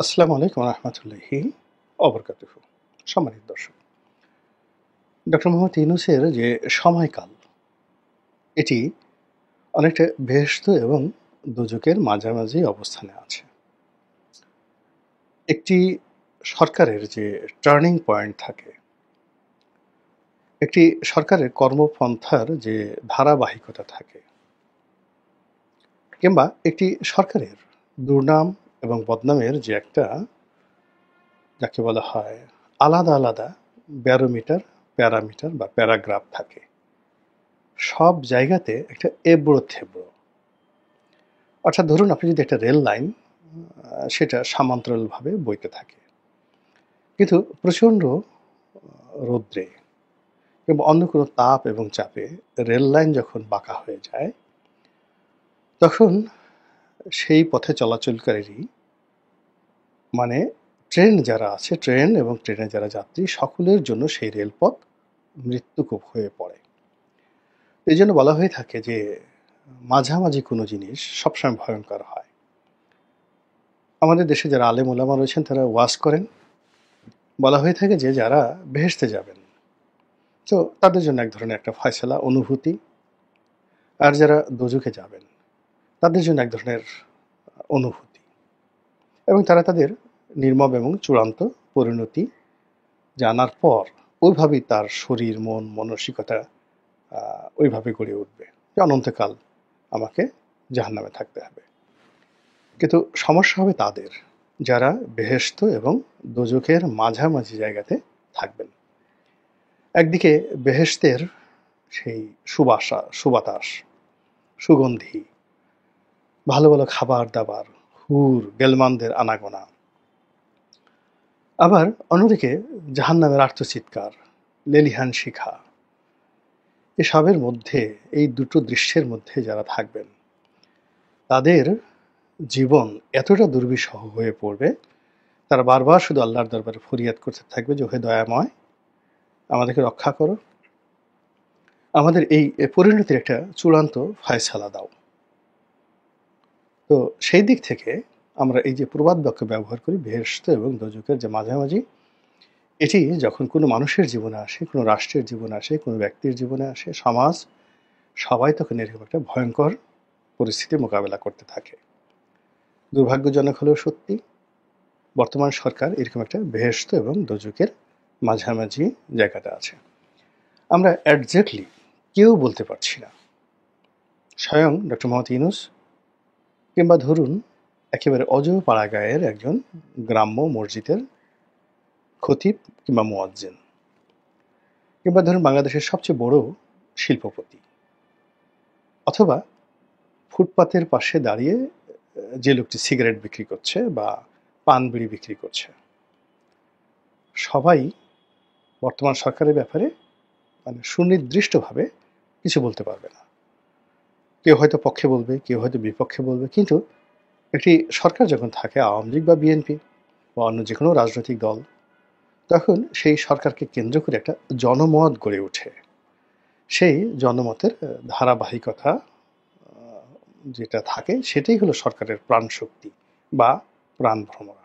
আসসালামু আলাইকুম রহমতুল্লাহি অবরকাতুহু। সম্মানিত দর্শক, ডক্টর মোহাম্মদ ইউনূসের যে সময়কাল, এটি অনেকটা বেহেশত এবং দোজখের মাঝামাঝি অবস্থানে আছে। একটি সরকারের যে টার্নিং পয়েন্ট থাকে, একটি সরকারের কর্মপন্থার যে ধারাবাহিকতা থাকে, কিংবা একটি সরকারের দুর্নাম এবং বদনামের যে একটা, যাকে বলা হয়, আলাদা আলাদা ব্যারোমিটার, প্যারামিটার বা প্যারাগ্রাফ থাকে, সব জায়গাতে একটা এবড়ো থেবড়ো। অর্থাৎ ধরুন, আপনি যদি একটা রেল লাইন, সেটা সমান্তরালভাবে বইতে থাকে, কিন্তু প্রচণ্ড রৌদ্রে কিংবা অন্য কোনো তাপ এবং চাপে রেল লাইন যখন বাঁকা হয়ে যায়, তখন সেই পথে চলাচলকারী, মানে ট্রেন যারা আছে, ট্রেন এবং ট্রেনে যারা যাত্রী, সকলের জন্য সেই রেলপথ মৃত্যুকূপ হয়ে পড়ে। এই জন্য বলা হয়ে থাকে যে মাঝামাঝি কোনো জিনিস সবসময় ভয়ঙ্কর হয়। আমাদের দেশে যারা আলেম ওলামা রয়েছেন, তারা ওয়াজ করেন, বলা হয়ে থাকে যে যারা বেহেশতে যাবেন, তো তাদের জন্য এক ধরনের একটা ফয়সালা অনুভূতি, আর যারা দোজখে যাবেন তাদের জন্য এক ধরনের অনুভূতি, এবং তারা তাদের নির্মম এবং চূড়ান্ত পরিণতি জানার পর ওইভাবেই তার শরীর, মন, মানসিকতা ওইভাবে গড়ে উঠবে যে অনন্তকাল আমাকে জাহান্নামে থাকতে হবে। কিন্তু সমস্যা হবে তাদের যারা বেহেশত এবং দোজখের মাঝামাঝি জায়গাতে থাকবেন। একদিকে বেহেশতের সেই সুবাতাস, সুগন্ধি, ভালো ভালো খাবার দাবার, হুর গেলমানদের আনাগোনা। আবার অন্যদিকে জাহান্নামের আর্তচিৎকার, লেলিহান শিখা। এসবের মধ্যে, এই দুটো দৃশ্যের মধ্যে যারা থাকবেন, তাদের জীবন এতটা দুর্বিষহ হয়ে পড়বে, তারা বারবার শুধু আল্লাহর দরবারে ফরিয়াদ করতে থাকবে যে, হে দয়াময়, আমাদেরকে রক্ষা করো, আমাদের এই পরিণতির একটা চূড়ান্ত ফয়সালা দাও। তো সেই দিক থেকে আমরা এই যে প্রবাদ বাক্য ব্যবহার করি, বেহেশত এবং দোজখের যে মাঝামাঝি, এটি যখন কোনো মানুষের জীবনে আসে, কোনো রাষ্ট্রের জীবনে আসে, কোনো ব্যক্তির জীবনে আসে, সমাজ সবাই তখন এরকম একটা ভয়ঙ্কর পরিস্থিতি মোকাবেলা করতে থাকে। দুর্ভাগ্যজনক হলেও সত্যি, বর্তমান সরকার এরকম একটা বেহেশত এবং দোজখের মাঝামাঝি জায়গাটা আছে। আমরা একজ্যাক্টলি কেউ বলতে পারছি না। স্বয়ং ডক্টর মোহাম্মদ ইউনূস, কিংবা ধরুন একেবারে অজপাড়াগাঁয়ের একজন গ্রাম্য মসজিদের খতিব কিংবা মুয়াজ্জিন, কিংবা ধরুন বাংলাদেশের সবচেয়ে বড় শিল্পপতি, অথবা ফুটপাতের পাশে দাঁড়িয়ে যে লোকটি সিগারেট বিক্রি করছে বা পান বিড়ি বিক্রি করছে, সবাই বর্তমান সরকারের ব্যাপারে সুনির্দিষ্টভাবে কিছু বলতে পারবে না। কেউ হয়তো পক্ষে বলবে, কেউ হয়তো বিপক্ষে বলবে, কিন্তু একটি সরকার যখন থাকে, আওয়ামী লীগ বা বিএনপি বা অন্য যে কোনো রাজনৈতিক দল, তখন সেই সরকারকে কেন্দ্র করে একটা জনমত গড়ে ওঠে। সেই জনমতের ধারাবাহিকতা যেটা থাকে, সেটাই হলো সরকারের প্রাণশক্তি বা প্রাণভ্রমরা।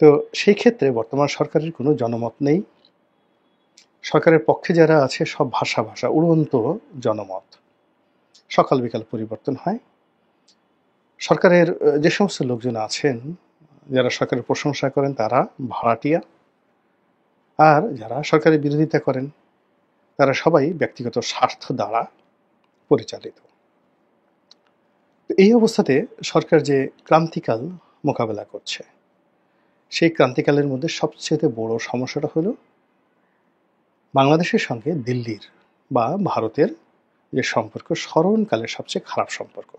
তো সেই ক্ষেত্রে বর্তমান সরকারের কোনো জনমত নেই। সরকারের পক্ষে যারা আছে, সব ভাষা উড়ন্ত জনমত, সকাল বিকাল পরিবর্তন হয়। সরকারের যে সমস্ত লোকজন আছেন, যারা সরকারের প্রশংসা করেন, তারা ভাড়াটিয়া, আর যারা সরকারের বিরোধিতা করেন, তারা সবাই ব্যক্তিগত স্বার্থ দ্বারা পরিচালিত। এই অবস্থাতে সরকার যে ক্রান্তিকাল মোকাবেলা করছে, সেই ক্রান্তিকালের মধ্যে সবচেয়ে বড় সমস্যাটা হলো বাংলাদেশের সঙ্গে দিল্লির বা ভারতের যে সম্পর্ক, স্মরণকালের সবচেয়ে খারাপ সম্পর্ক।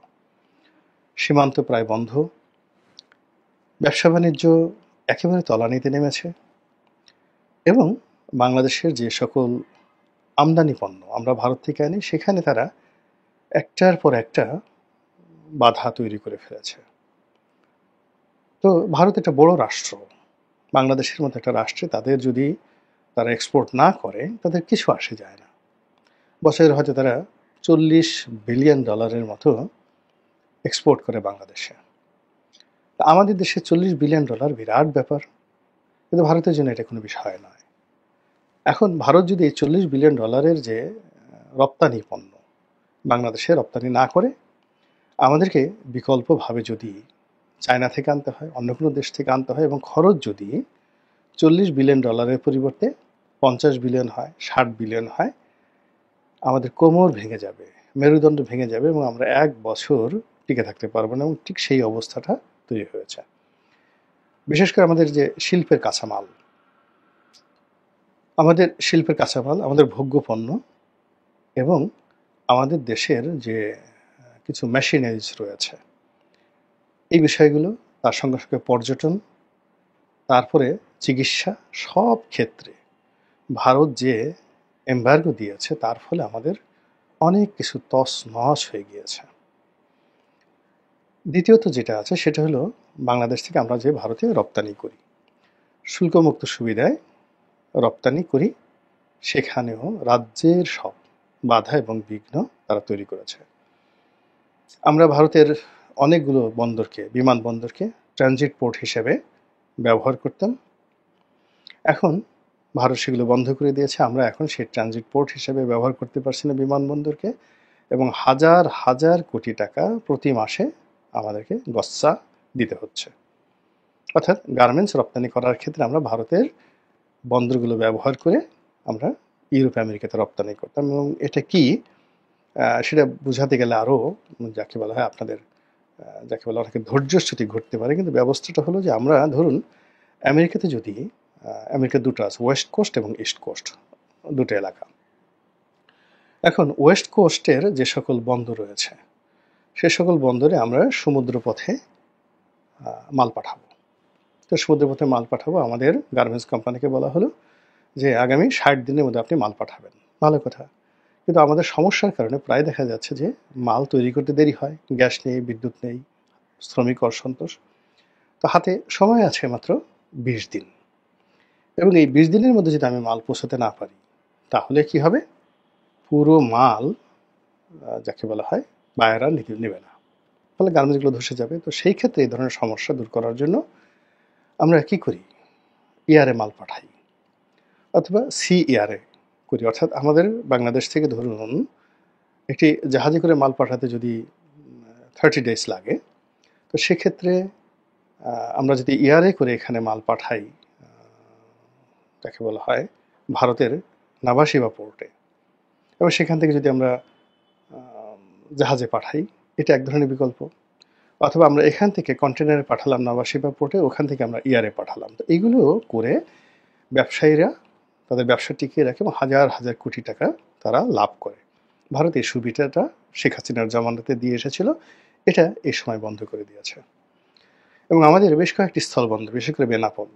সীমান্ত প্রায় বন্ধ, ব্যবসা বাণিজ্য একেবারে তলানিতে নেমেছে, এবং বাংলাদেশের যে সকল আমদানি পণ্য আমরা ভারত থেকে আনি, সেখানে তারা একটার পর একটা বাধা তৈরি করে ফেলেছে। তো ভারত একটা বড় রাষ্ট্র, বাংলাদেশের মতো একটা রাষ্ট্রে তাদের যদি তারা এক্সপোর্ট না করে, তাদের কিছু আসে যায় না। বছরে হয়তো তারা $40 বিলিয়ন মতো এক্সপোর্ট করে বাংলাদেশে। আমাদের দেশে $40 বিলিয়ন বিরাট ব্যাপার, কিন্তু ভারতের জন্য এটা কোনো বিষয় নয়। এখন ভারত যদি এই $40 বিলিয়ন যে রপ্তানি পণ্য বাংলাদেশে রপ্তানি না করে, আমাদেরকে বিকল্পভাবে যদি চায়না থেকে আনতে হয়, অন্য কোনো দেশ থেকে আনতে হয়, এবং খরচ যদি $40 বিলিয়ন পরিবর্তে 50 বিলিয়ন হয়, 60 বিলিয়ন হয়, আমাদের কোমর ভেঙে যাবে, মেরুদণ্ড ভেঙে যাবে, এবং আমরা 1 বছর টিকে থাকতে পারবো না। এবং ঠিক সেই অবস্থাটা তৈরি হয়েছে। বিশেষ করে আমাদের যে শিল্পের কাঁচামাল, আমাদের ভোগ্য পণ্য এবং আমাদের দেশের যে কিছু মেশিনারিজ রয়েছে, এই বিষয়গুলো, তার সঙ্গে সঙ্গে পর্যটন, তারপরে চিকিৎসা, সব ক্ষেত্রে ভারত যে এমবার্গো দিয়েছে, তার ফলে আমাদের অনেক কিছু তছনছ হয়ে গিয়েছে। দ্বিতীয়ত যেটা আছে সেটা হলো, বাংলাদেশ থেকে আমরা যে ভারতে রপ্তানি করি, শুল্কমুক্ত সুবিধায় রপ্তানি করি, সেখানেও রাজ্যের সব বাধা এবং বিঘ্ন তারা তৈরি করেছে। আমরা ভারতের অনেকগুলো বন্দরকে, বিমানবন্দরকে ট্রানজিট পোর্ট হিসেবে ব্যবহার করতাম। এখন ভারত সেগুলো বন্ধ করে দিয়েছে। আমরা এখন সেই ট্রানজিট পোর্ট হিসেবে ব্যবহার করতে পারছি না বিমানবন্দরকে, এবং হাজার হাজার কোটি টাকা প্রতি মাসে আমাদেরকে গচ্চা দিতে হচ্ছে। অর্থাৎ গার্মেন্টস রপ্তানি করার ক্ষেত্রে আমরা ভারতের বন্দরগুলো ব্যবহার করে আমরা ইউরোপ আমেরিকাতে রপ্তানি করতাম। এবং এটা কি সেটা বোঝাতে গেলে আরও যাকে বলা হয় যাকে বলা অনেকে ধৈর্যচ্যুতি ঘটতে পারে। কিন্তু ব্যবস্থাটা হলো যে, আমরা ধরুন আমেরিকাতে যদি আমেরিকার দুটো আছে, ওয়েস্ট কোস্ট এবং ইস্ট কোস্ট, দুটো এলাকা। এখন ওয়েস্ট কোস্টের যে সকল বন্দর রয়েছে, সে সকল বন্দরে আমরা সমুদ্রপথে মাল পাঠাবো। তো সমুদ্রপথে মাল পাঠাবো, আমাদের গার্মেন্টস কোম্পানিকে বলা হলো যে আগামী 60 দিনের মধ্যে আপনি মাল পাঠাবেন। ভালো কথা, কিন্তু আমাদের সমস্যার কারণে প্রায় দেখা যাচ্ছে যে মাল তৈরি করতে দেরি হয়, গ্যাস নেই, বিদ্যুৎ নেই, শ্রমিক অসন্তোষ। তো হাতে সময় আছে মাত্র 20 দিন, এবং এই 20 দিনের মধ্যে যদি আমি মাল পৌঁছাতে না পারি, তাহলে কি হবে? পুরো মাল যাকে বলা হয় বায়াররা নেবে না, ফলে গার্মেন্টসগুলো ধসে যাবে। তো সেই ক্ষেত্রে এই ধরনের সমস্যা দূর করার জন্য আমরা কি করি? এয়ারে মাল পাঠাই, অথবা সি এয়ারে করি। অর্থাৎ আমাদের বাংলাদেশ থেকে ধরুন একটি জাহাজে করে মাল পাঠাতে যদি 30 days লাগে, তো সেক্ষেত্রে আমরা যদি এয়ারে করে এখানে মাল পাঠাই, যাকে বলা হয় ভারতের নাভাসিবা পোর্টে, এবং সেখান থেকে যদি আমরা জাহাজে পাঠাই, এটা এক ধরনের বিকল্প। অথবা আমরা এখান থেকে কন্টেনারে পাঠালাম নাভাসিবা পোর্টে, ওখান থেকে আমরা এয়ারে পাঠালাম। তো এইগুলো করে ব্যবসায়ীরা তাদের ব্যবসা টিকিয়ে রাখে এবং হাজার হাজার কোটি টাকা তারা লাভ করে। ভারত এই সুবিধাটা শেখ হাসিনার জমানাতে দিয়ে এসেছিল, এটা এই সময় বন্ধ করে দিয়েছে। এবং আমাদের বেশ কয়েকটি স্থলবন্দর, বিশেষ করে বেনাপোল,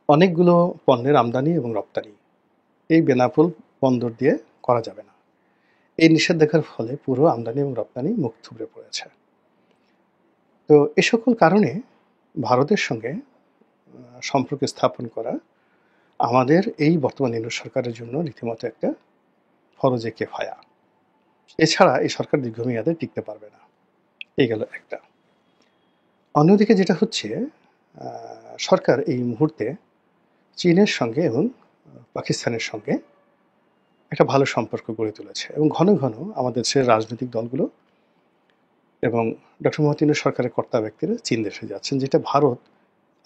অনেকগুলো পণ্যের আমদানি এবং রপ্তানি এই বেনাপোল বন্দর দিয়ে করা যাবে না। এই নিষেধাজ্ঞার ফলে পুরো আমদানি এবং রপ্তানি মুখ থুবড়ে পড়েছে। তো এ সকল কারণে ভারতের সঙ্গে সম্পর্ক স্থাপন করা আমাদের এই বর্তমান ইউনিট সরকারের জন্য রীতিমতো একটা ফরজে কেফায়া। এছাড়া এই সরকার দীর্ঘমেয়াদে টিকতে পারবে না। এই গেল একটা। অন্যদিকে যেটা হচ্ছে, সরকার এই মুহূর্তে চীনের সঙ্গে এবং পাকিস্তানের সঙ্গে একটা ভালো সম্পর্ক গড়ে তুলেছে, এবং ঘন ঘন আমাদের দেশের রাজনৈতিক দলগুলো এবং ডক্টর মোহাম্মদ ইউনূস সরকারের কর্তা ব্যক্তিরা চীন দেশে যাচ্ছেন, যেটা ভারত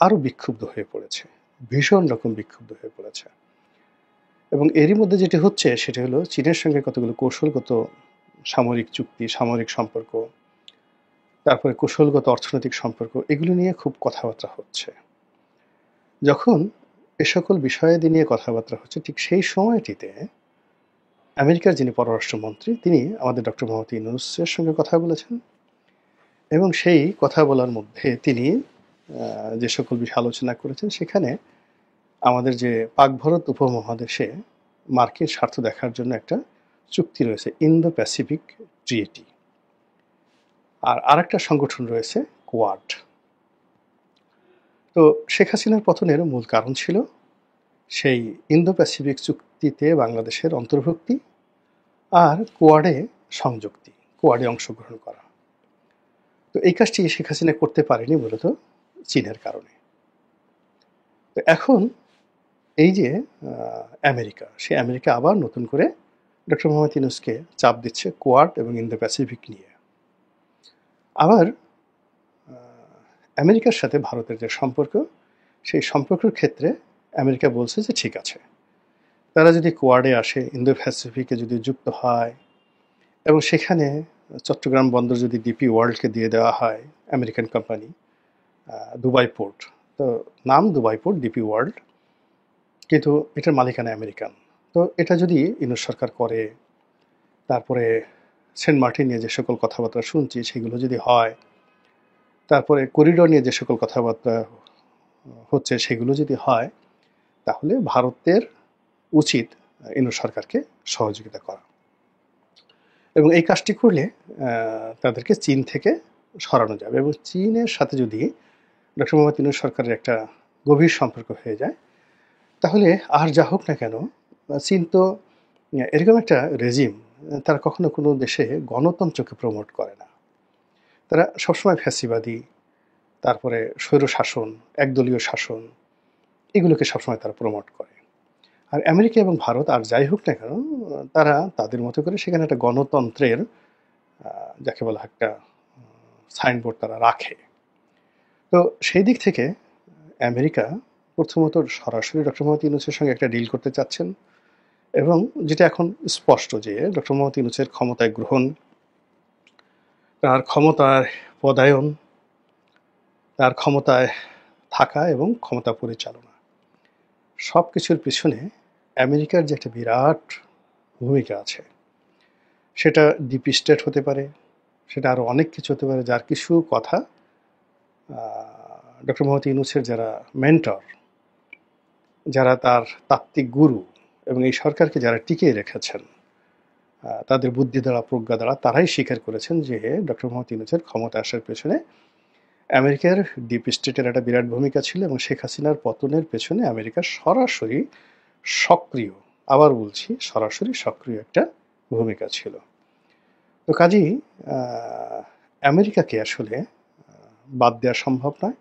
আরও বিক্ষুব্ধ হয়ে পড়েছে, ভীষণ রকম বিক্ষুব্ধ হয়ে পড়েছে। এবং এরই মধ্যে যেটি হচ্ছে সেটা হলো, চীনের সঙ্গে কতগুলো কৌশলগত সামরিক চুক্তি, সামরিক সম্পর্ক, তারপরে কৌশলগত অর্থনৈতিক সম্পর্ক, এগুলো নিয়ে খুব কথাবার্তা হচ্ছে। যখন এ সকল বিষয়াদি নিয়ে কথাবার্তা হচ্ছে, ঠিক সেই সময়টিতে আমেরিকার যিনি পররাষ্ট্রমন্ত্রী, তিনি আমাদের ডক্টর মোহাম্মদ ইউনূসের সঙ্গে কথা বলেছেন, এবং সেই কথা বলার মধ্যে তিনি যে সকল বিষয় আলোচনা করেছেন, সেখানে আমাদের যে পাক ভারত উপমহাদেশে মার্কিন স্বার্থ দেখার জন্য একটা চুক্তি রয়েছে, ইন্দো প্যাসিফিক ট্রিটি, আর আরেকটা সংগঠন রয়েছে কোয়াড। তো শেখ হাসিনার পতনের মূল কারণ ছিল সেই ইন্দো প্যাসিফিক চুক্তিতে বাংলাদেশের অন্তর্ভুক্তি আর কোয়াডে সংযুক্তি, কোয়াডে অংশগ্রহণ করা। তো এই কাজটি শেখ হাসিনা করতে পারেনি মূলত চীনের কারণে। তো এখন এই যে আমেরিকা, সে আমেরিকা আবার নতুন করে ডক্টর মোহাম্মদ ইউনূসকে চাপ দিচ্ছে কোয়াড এবং ইন্দো প্যাসিফিক নিয়ে। আবার আমেরিকার সাথে ভারতের যে সম্পর্ক, সেই সম্পর্কের ক্ষেত্রে আমেরিকা বলছে যে ঠিক আছে, তারা যদি কোয়াডে আসে, ইন্দো প্যাসিফিকে যদি যুক্ত হয় এবং সেখানে চট্টগ্রাম বন্দর যদি ডিপি ওয়ার্ল্ডকে দিয়ে দেওয়া হয়, আমেরিকান কোম্পানি, দুবাই পোর্ট, তো নাম দুবাই পোর্ট, ডিপি ওয়ার্ল্ড, কিন্তু এটার মালিকানা আমেরিকান। তো এটা যদি ইউনূস সরকার করে, তারপরে সেন্ট মার্টিন নিয়ে যে সকল কথাবার্তা শুনছি সেগুলো যদি হয়, তারপরে করিডোর নিয়ে যে সকল কথাবার্তা হচ্ছে সেগুলো যদি হয়, তাহলে ভারতের উচিত ইউনূস সরকারকে সহযোগিতা করা, এবং এই কাজটি করলে তাদেরকে চীন থেকে সরানো যাবে। এবং চীনের সাথে যদি ডক্টর মোহাম্মদ ইউনূস সরকারের একটা গভীর সম্পর্ক হয়ে যায়, তাহলে আর যা হোক না কেন, চীন তো এরকম একটা রেজিম, তারা কখনো কোনো দেশে গণতন্ত্রকে প্রমোট করে না। তারা সবসময় ফ্যাসিবাদী, তারপরে স্বৈরশাসন, একদলীয় শাসন, এগুলোকে সবসময় তারা প্রমোট করে। আর আমেরিকা এবং ভারত আর যাই হোক না কেন, তারা তাদের মতো করে সেখানে একটা গণতন্ত্রের যাকে বলা একটা সাইনবোর্ড তারা রাখে। তো সেই দিক থেকে আমেরিকা প্রথমত সরাসরি ডক্টর মোহাম্মদ ইউনূসের সঙ্গে একটা ডিল করতে চাচ্ছেন, এবং যেটা এখন স্পষ্ট যে ডক্টর মোহাম্মদ ইউনূসের ক্ষমতায় গ্রহণ, তার ক্ষমতার পদায়ন, তার ক্ষমতায় থাকা এবং ক্ষমতা পরিচালনা, সব কিছুর পিছনে আমেরিকার যে একটা বিরাট ভূমিকা আছে। সেটা ডিপ স্টেট হতে পারে, সেটা আরও অনেক কিছু হতে পারে, যার কিছু কথা ডক্টর মোহাম্মদ ইউনূসের যারা মেন্টর, যারা তার তাত্ত্বিক গুরু এবং এই সরকারকে যারা টিকিয়ে রেখেছেন, তাদের বুদ্ধি দ্বারা, প্রজ্ঞা দ্বারা, তারাই স্বীকার করেছেন যে ডক্টর মোহাম্মদ ইউনূসের ক্ষমতা আসার পেছনে আমেরিকার ডিপ স্টেটের একটা বিরাট ভূমিকা ছিল, এবং শেখ হাসিনার পতনের পেছনে আমেরিকার সরাসরি সক্রিয়, আবার বলছি সরাসরি সক্রিয় একটা ভূমিকা ছিল। তো কাজেই আমেরিকাকে আসলে বাদ দেওয়া সম্ভব নয়,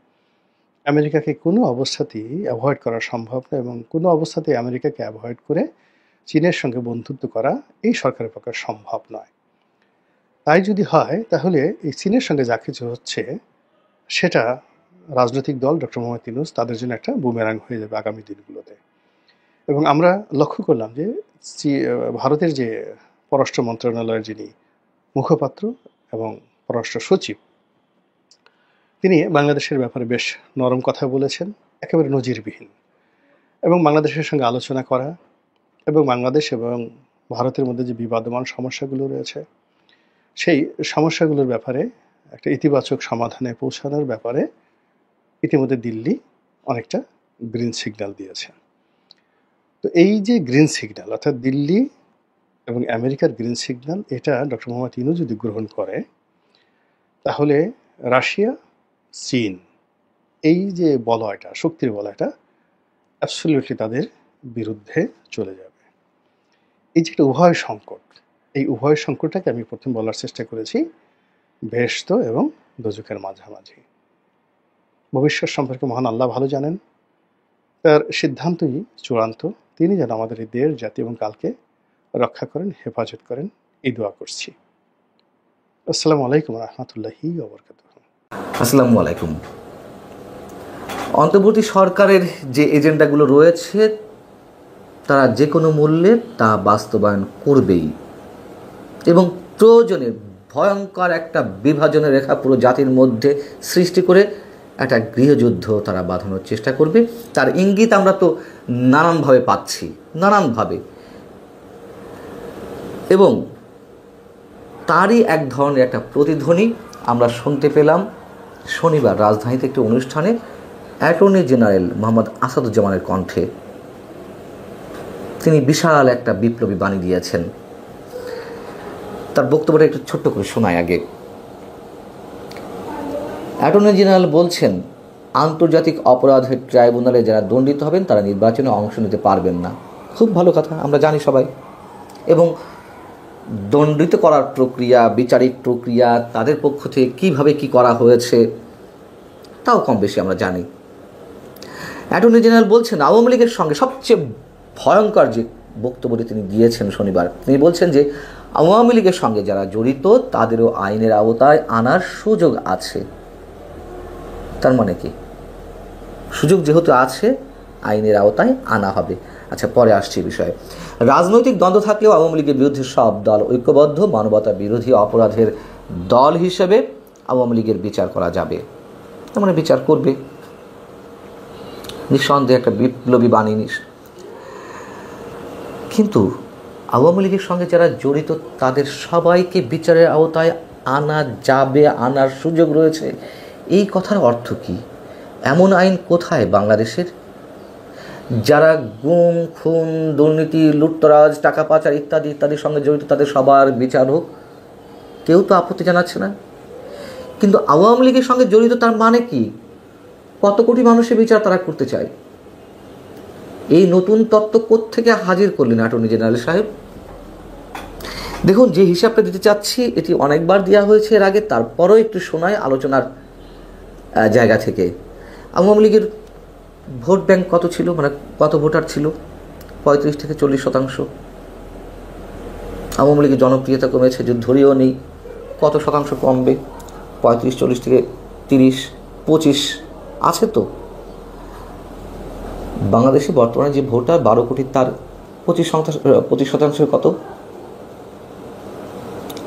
আমেরিকাকে কোনো অবস্থাতেই অ্যাভয়েড করা সম্ভব নয়, এবং কোনো অবস্থাতেই আমেরিকাকে অ্যাভয়েড করে চীনের সঙ্গে বন্ধুত্ব করা এই সরকারের পক্ষে সম্ভব নয়। তাই যদি হয়, তাহলে এই চীনের সঙ্গে যা কিছু হচ্ছে সেটা রাজনৈতিক দল ডক্টর মোহাম্মদ ইউনূস তাদের জন্য একটা বুমেরাং হয়ে যাবে আগামী দিনগুলোতে। এবং আমরা লক্ষ্য করলাম যে ভারতের যে পররাষ্ট্র মন্ত্রণালয়ের যিনি মুখপাত্র এবং পররাষ্ট্র সচিব, তিনি বাংলাদেশের ব্যাপারে বেশ নরম কথা বলেছেন, একেবারে নজিরবিহীন, এবং বাংলাদেশের সঙ্গে আলোচনা করা এবং বাংলাদেশ এবং ভারতের মধ্যে যে বিবাদমান সমস্যাগুলো রয়েছে সেই সমস্যাগুলোর ব্যাপারে একটা ইতিবাচক সমাধানে পৌঁছানোর ব্যাপারে ইতিমধ্যে দিল্লি অনেকটা গ্রিন সিগন্যাল দিয়েছে। তো এই যে গ্রিন সিগন্যাল, অর্থাৎ দিল্লি এবং আমেরিকার গ্রিন সিগন্যাল, এটা ডক্টর মোহাম্মদ ইউনূস যদি গ্রহণ করে, তাহলে রাশিয়া, চীন, এই যে বলয়টা, শক্তির বলয়টা অ্যাবসলিউটলি তাদের বিরুদ্ধে চলে যাবে। এই যে একটা উভয় সংকট, এই উভয় সংকটটাকে আমি প্রথম বলার চেষ্টা করেছি বেহেশত এবং দোজখের মাঝামাঝি। ভবিষ্যৎ সম্পর্কে মহান আল্লাহ ভালো জানেন, তার সিদ্ধান্তই চূড়ান্ত। তিনি যেন আমাদের এই দেশ, জাতি এবং কালকে রক্ষা করেন, হেফাজত করেন, এই দোয়া করছি। আসসালামু আলাইকুম রহমতুল্লাহি ওয়া বারাকাতুহু। আসসালামু আলাইকুম। অন্তর্বর্তী সরকারের যে এজেন্ডাগুলো রয়েছে তারা যে কোনো মূল্যে তা বাস্তবায়ন করবেই, এবং প্রয়োজনে ভয়ঙ্কর একটা বিভাজনের রেখা পুরো জাতির মধ্যে সৃষ্টি করে একটা গৃহযুদ্ধ তারা বাঁধানোর চেষ্টা করবে। তার ইঙ্গিত আমরা তো নানানভাবে পাচ্ছি, নানানভাবে, এবং তারই এক ধরনের একটা প্রতিধ্বনি আমরা শুনতে পেলাম শনিবার রাজধানীতে একটি অনুষ্ঠানে অ্যাটর্নি জেনারেল মোহাম্মদ আসাদুজ্জামানের কণ্ঠে। তিনি বিশাল একটা বিপ্লবী বাণী দিয়েছেন। তার বক্তব্যটা একটু ছোট্ট করে শোনায় আগে। অ্যাটর্নি জেনারেল বলছেন, আন্তর্জাতিক অপরাধের ট্রাইব্যুনালে যারা দণ্ডিত হবেন তারা নির্বাচনে অংশ নিতে পারবেন না। খুব ভালো কথা, আমরা জানি সবাই। এবং দণ্ডিত করার প্রক্রিয়া, বিচারিক প্রক্রিয়া, তাদের পক্ষ থেকে কীভাবে কী করা হয়েছে তাও কম বেশি আমরা জানি। অ্যাটর্নি জেনারেল বলছেন আওয়ামী লীগের সঙ্গে সবচেয়ে ভয়ঙ্কর যে বক্তব্যটি তিনি দিয়েছেন শনিবার, তিনি বলছেন যে আওয়ামী লীগের সঙ্গে যারা জড়িত তাদেরও আইনের আওতায় আনার সুযোগ আছে। তার মানে কি? সুযোগ যেহেতু আছে, আইনের আওতায় আনা হবে। আচ্ছা, পরে আসছে বিষয়ে। রাজনৈতিক দ্বন্দ্ব থাকলেও আওয়ামী লীগের বিরুদ্ধে সব দল ঐক্যবদ্ধ, মানবতা বিরোধী অপরাধের দল হিসেবে আওয়ামী লীগের বিচার করা যাবে। তার মানে বিচার করবে, নিঃসন্দেহে একটা বিপ্লবী বাণী। কিন্তু আওয়ামী লীগের সঙ্গে যারা জড়িত তাদের সবাইকে বিচারের আওতায় আনা যাবে, আনার সুযোগ রয়েছে, এই কথার অর্থ কী? এমন আইন কোথায় বাংলাদেশের? যারা গুম, খুন, দুর্নীতি, লুটতরাজ, টাকা পাচার ইত্যাদি ইত্যাদির সঙ্গে জড়িত তাদের সবার বিচার হোক, কেউ তো আপত্তি জানাচ্ছে না। কিন্তু আওয়ামী লীগের সঙ্গে জড়িত তার মানে কি? কত কোটি মানুষের বিচার তারা করতে চায়। এই নতুন তত্ত্ব কোত্থেকে হাজির করলেন অ্যাটর্নি জেনারেল সাহেব? দেখুন, যে হিসাবটা দিতে চাচ্ছি এটি অনেকবার দেওয়া হয়েছে এর আগে, তারপরও একটু শোনায় আলোচনার জায়গা থেকে। আওয়ামী লীগের ভোট ব্যাংক কত ছিল, মানে কত ভোটার ছিল? 35 থেকে 40%। আওয়ামী লীগের জনপ্রিয়তা কমেছে, যদি ধরেও নেই কত শতাংশ কমবে? 35-40 থেকে 30-25 আছে তো। বাংলাদেশে বর্তমানে যে ভোটার 12 কোটি, তার 25% কত?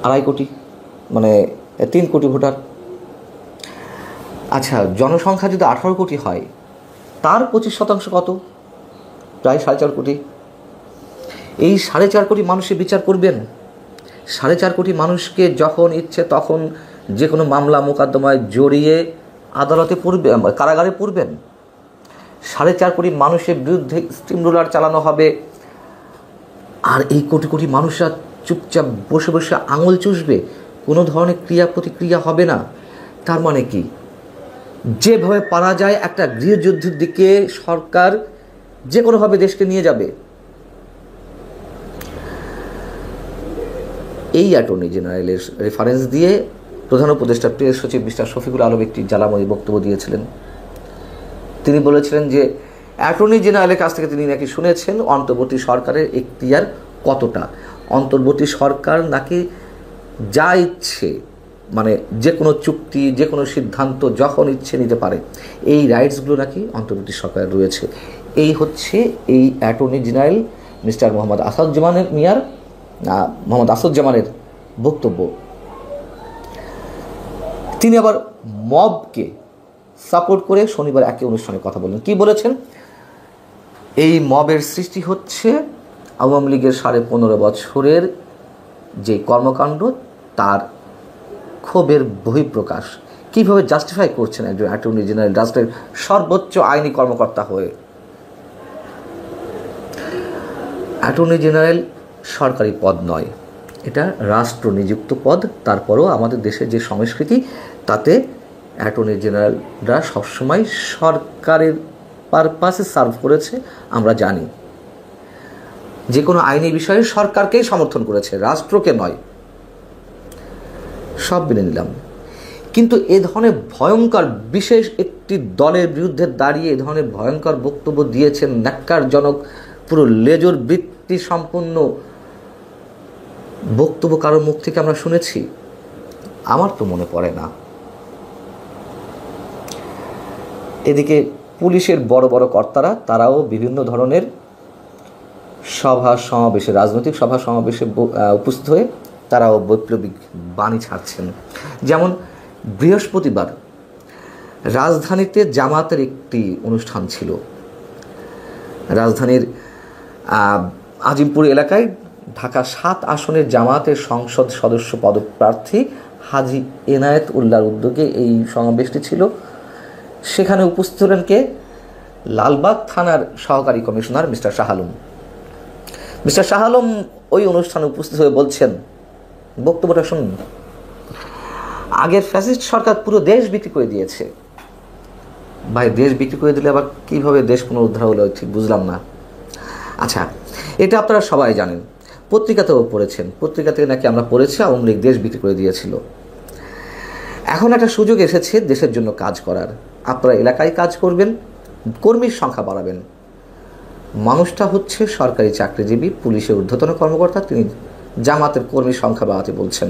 2.5 কোটি, মানে 3 কোটি ভোটার। আচ্ছা, জনসংখ্যা যদি 18 কোটি হয়, তার 25% কত? প্রায় 4.5 কোটি। এই 4.5 কোটি মানুষের বিচার করবেন? 4.5 কোটি মানুষকে যখন ইচ্ছে তখন যে কোনো মামলা মোকদ্দমায় জড়িয়ে আদালতে পড়বে, কারাগারে পড়বেন? 4.5 কোটি মানুষের বিরুদ্ধে স্টিম রোলার চালানো হবে, আর এই কোটি কোটি মানুষরা চুপচাপ বসে বসে আঙুল চুষবে, কোনো ধরনের ক্রিয়া প্রতিক্রিয়া হবে না। তার মানে কি? যেভাবে পারা যায় একটা গৃহযুদ্ধের দিকে সরকার যে কোনোভাবে দেশকে নিয়ে যাবে। এই অ্যাটর্নি জেনারেলের রেফারেন্স দিয়ে প্রধান উপদেষ্টা প্রেস সচিব মিস্টার শফিকুল আলম একটি জ্বালাময়ী বক্তব্য দিয়েছিলেন। তিনি বলেছিলেন যে অ্যাটর্নি জেনারেলের কাছ থেকে তিনি নাকি শুনেছেন অন্তর্বর্তী সরকারের এখতিয়ার কতটা। অন্তর্বর্তী সরকার নাকি যা ইচ্ছে, মানে যে কোনো চুক্তি, যে কোনো সিদ্ধান্ত যখন ইচ্ছে নিতে পারে, এই রাইটসগুলো নাকি অন্তর্বর্তী সরকারের রয়েছে। এই হচ্ছে এই অ্যাটর্নি জেনারেল মিস্টার মোহাম্মদ আসাদুজ্জামানের বক্তব্য। তিনি আবার মবকে সাপোর্ট করে শনিবার একই অনুষ্ঠানে কথা বললেন। কি বলেছেন? এই মবের সৃষ্টি হচ্ছে আওয়ামী লীগের 15.5 বছরের যে কর্মকাণ্ড, তার ক্ষোভের বহিঃপ্রকাশ। কীভাবে জাস্টিফাই করছেন একজন অ্যাটর্নি জেনারেল, রাষ্ট্রের সর্বোচ্চ আইনি কর্মকর্তা হয়ে? অ্যাটর্নি জেনারেল সরকারি পদ নয়, এটা রাষ্ট্র নিযুক্ত পদ। তারপরও আমাদের দেশের যে সংস্কৃতি, তাতে অ্যাটর্নি জেনারেলরা সবসময় সরকারের পারপাসে সার্ভ করেছে, আমরা জানি। যে কোনো আইনি বিষয়ে সরকারকেই সমর্থন করেছে, রাষ্ট্রকে নয়। সব মেনে নিলাম, কিন্তু এ ধরনের ভয়ঙ্কর বিশেষ একটি দলের বিরুদ্ধে দাঁড়িয়ে এ ধরনের ভয়ঙ্কর বক্তব্য দিয়েছেন, ন্যাক্কারজনক, পুরো লেজর বৃত্তি সম্পন্ন বক্তব্য কারোর মুখ থেকে আমরা শুনেছি? আমার তো মনে পড়ে না। এদিকে পুলিশের বড় বড় কর্তারা, তারাও বিভিন্ন ধরনের সভা সমাবেশে, রাজনৈতিক সভা সমাবেশে উপস্থিত হয়ে তারাও বৈপ্লবিক বাণী ছাড়ছেন। যেমন বৃহস্পতিবার রাজধানীতে জামাতের একটি অনুষ্ঠান ছিল। রাজধানীর আজিমপুর এলাকায় ঢাকা 7 আসনের জামাতের সংসদ সদস্য পদপ্রার্থী হাজী এনায়েত উল্লাহর উদ্যোগে এই সমাবেশটি ছিল। সেখানে উপস্থিত হলেন কে? লালবাগ থানার সহকারী commissioner mister Shah Alam. Mister Shah Alam ওই অনুষ্ঠানে উপস্থিত হয়ে বলছেন, বক্তব্যটা শুনুন। আগের ফ্যাসিস্ট সরকার পুরো দেশ বিক্রি করে দিয়েছে। ভাই, দেশ বিক্রি করে দিলে আবার কীভাবে দেশ পুনরুদ্ধার হলো ঠিক বুঝলাম না। আচ্ছা, এটা আপনারা সবাই জানেন। পত্রিকাতেও পড়েছেন, পত্রিকা থেকে নাকি আমরা পড়েছি আওয়ামী লীগ দেশ বিক্রি করে দিয়েছিল। এখন একটা সুযোগ এসেছে দেশের জন্য কাজ করার। আপনারা এলাকায় কাজ করবেন, কর্মীর সংখ্যা বাড়াবেন। মানুষটা হচ্ছে সরকারি চাকরিজীবী, পুলিশের ঊর্ধ্বতন কর্মকর্তা, তিনি জামাতের কর্মীর সংখ্যা বাড়াতে বলছেন।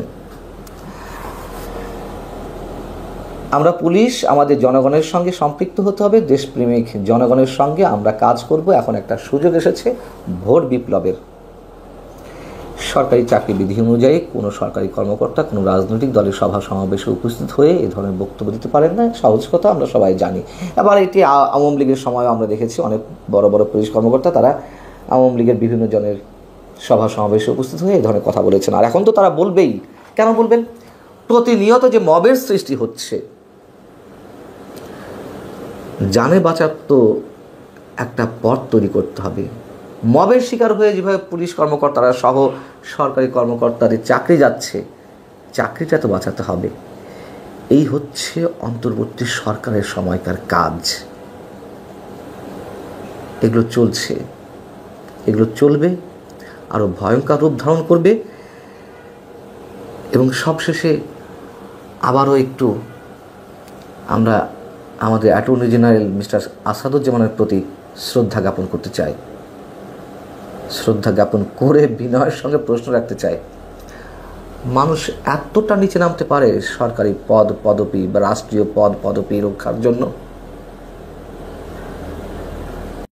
আমরা পুলিশ আমাদের জনগণের সঙ্গে সম্পৃক্ত হতে হবে, দেশপ্রেমিক জনগণের সঙ্গে আমরা কাজ করব। এখন একটা সুযোগ এসেছে ভোট বিপ্লবের। সরকারি চাকরি বিধি অনুযায়ী কোনো সরকারি কর্মকর্তা কোনো রাজনৈতিক দলের সভা সমাবেশে উপস্থিত হয়ে এ ধরনের বক্তব্য দিতে পারেন না, সহজ কথা, আমরা সবাই জানি। এবার এটি আওয়ামী লীগের সময় আমরা দেখেছি অনেক বড় বড় পুলিশ কর্মকর্তা তারা আওয়ামী লীগের বিভিন্ন জনের সভা সমাবেশে উপস্থিত হয়ে এই ধরনের কথা বলেছেন। আর এখন তো তারা বলবেই। কেন বলবেন? প্রতিনিয়ত যে মবের সৃষ্টি হচ্ছে, জানে বাঁচার তো একটা পথ তৈরি করতে হবে। মবের শিকার হয়ে যেভাবে পুলিশ কর্মকর্তারা সহ সরকারি কর্মকর্তাদের চাকরি যাচ্ছে, চাকরিটা তো বাঁচাতে হবে। এই হচ্ছে অন্তর্বর্তী সরকারের সময়কার কাজ। এগুলো চলছে, এগুলো চলবে, আরও ভয়ঙ্কর রূপ ধারণ করবে। এবং সবশেষে আবারও একটু আমরা আমাদের অ্যাটর্নি জেনারেল মিস্টার আসাদুজ্জামানের প্রতি শ্রদ্ধা জ্ঞাপন করতে চাই। শ্রদ্ধা জ্ঞাপন করে বিনয়ের সঙ্গে প্রশ্ন রাখতে চাই, মানুষ এতটা নিচে নামতে পারে সরকারি পদ পদবি বা রাষ্ট্রীয় পদ পদবি রক্ষার জন্য?